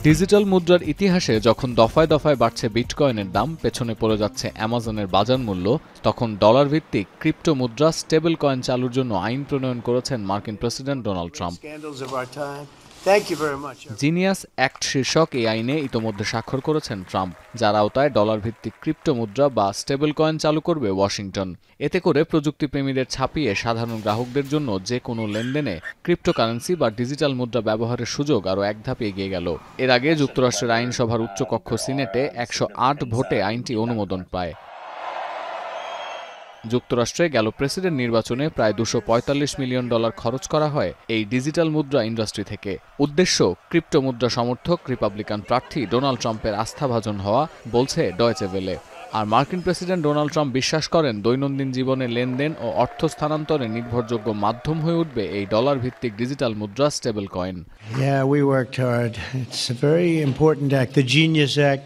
Digital মুদ্রার ইতিহাসে যখন দফায় দফায় বাড়ছে বিটকয়েনের দাম, পেছনে পড়ে যাচ্ছে অ্যামাজনের বাজার মূল্য, তখন ডলার ভিত্তিক ক্রিপ্টো মুদ্রা স্টেবল কয়েন চালুর জন্য আইন প্রণয়ন করেছেন মার্কিন president Donald Trump. Genius act শীর্ষক এই আইনে ইতোমধ্যে স্বাক্ষর করেছেন ট্রাম্প, যার আওতায় ডলার ভিত্তিক ক্রিপ্টো মুদ্রা বা স্টেবল কয়েন চালু করবে ওয়াশিংটন। এতে করে প্রযুক্তিপ্রেমীদের ছাপিয়ে সাধারণ গ্রাহকদের জন্য যে কোনো লেনদেনে ক্রিপ্টোকারেন্সি বা ডিজিটাল মুদ্রা ব্যবহারের সুযোগ আরও এক ধাপ এগিয়ে গেল। এর আগে যুক্তরাষ্ট্রের আইনসভার উচ্চকক্ষ সিনেটে 108 ভোটে আইনটি অনুমোদন পায়। যুক্তরাষ্ট্রে গেল প্রেসিডেন্ট নির্বাচনে প্রায় $245 মিলিয়ন খরচ করা হয় এই ডিজিটাল মুদ্রা ইন্ডাস্ট্রি থেকে। উদ্দেশ্য ক্রিপ্টো মুদ্রা সমর্থক রিপাবলিকান প্রার্থী ডোনাল্ড ট্রাম্পের আস্থাভাজন হওয়া, বলছে ডয়েচে ভেলে। আর মার্কিন প্রেসিডেন্ট ডোনাল্ড ট্রাম্প বিশ্বাস করেন দৈনন্দিন জীবনে লেনদেন ও অর্থ স্থানান্তরে নির্ভরযোগ্য মাধ্যম হয়ে উঠবে এই ডলার ভিত্তিক ডিজিটাল মুদ্রা stable coin. Yeah, we worked hard. It's a very important act, the Genius Act.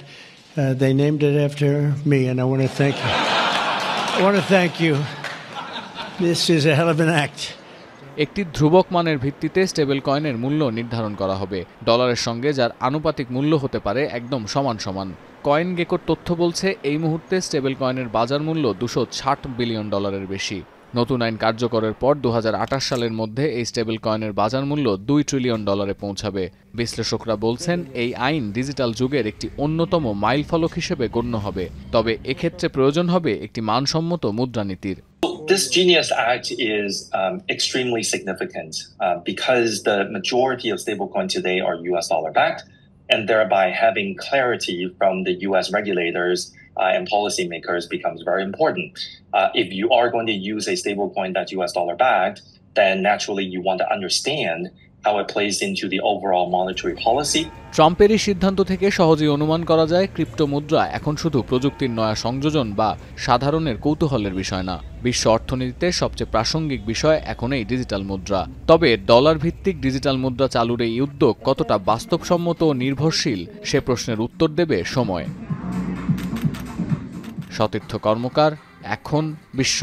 They named it after me, and I want to thank you. This is a hell of an act. একটি ধ্রুবক মানের ভিত্তিতে stable কয়েনের মূল্য নির্ধারণ করা হবে, ডলারের সঙ্গে যার আনুপাতিক মূল্য হতে পারে একদম সমান সমান। কয়েন গেকোর তথ্য বলছে এই মুহূর্তে স্টেবল কয়েনের বাজার মূল্য $260 বিলিয়ন বেশি। নতুন আইন কার্যকরের পর 2028 সালের মধ্যে এই স্টেবল কয়েনের বাজার মূল্য $2 ট্রিলিয়ন পৌঁছাবে। বিশ্লেষকরা বলছেন এই আইন ডিজিটাল যুগের একটি অন্যতম মাইলফলক হিসেবে গণ্য হবে, তবে এক্ষেত্রে প্রয়োজন হবে একটি মানসম্মত মুদ্রানীতির। This Genius Act is extremely significant because the majority of stablecoin today are US dollar backed, and thereby having clarity from the US regulators and policymakers becomes very important. If you are going to use a stablecoin that's US dollar backed, then naturally you want to understand how it plays into the overall monetary policy. ট্রাম্পের এই সিদ্ধান্ত থেকে সহজেই অনুমান করা যায় crypto মুদ্রা এখন শুধু প্রযুক্তির নয়া সংযোজন বা সাধারণের কৌতূহলের বিষয় না। বিশ্ব অর্থনীতিতে সবচেয়ে প্রাসঙ্গিক বিষয় এখন এই ডিজিটাল মুদ্রা। তবে ডলার ভিত্তিক ডিজিটাল মুদ্রা চালুর এই উদ্যোগ কতটা বাস্তবসম্মত ও নির্ভরশীল, সে প্রশ্নের উত্তর দেবে সময়। সতীর্থ কর্মকার, এখন বিশ্ব।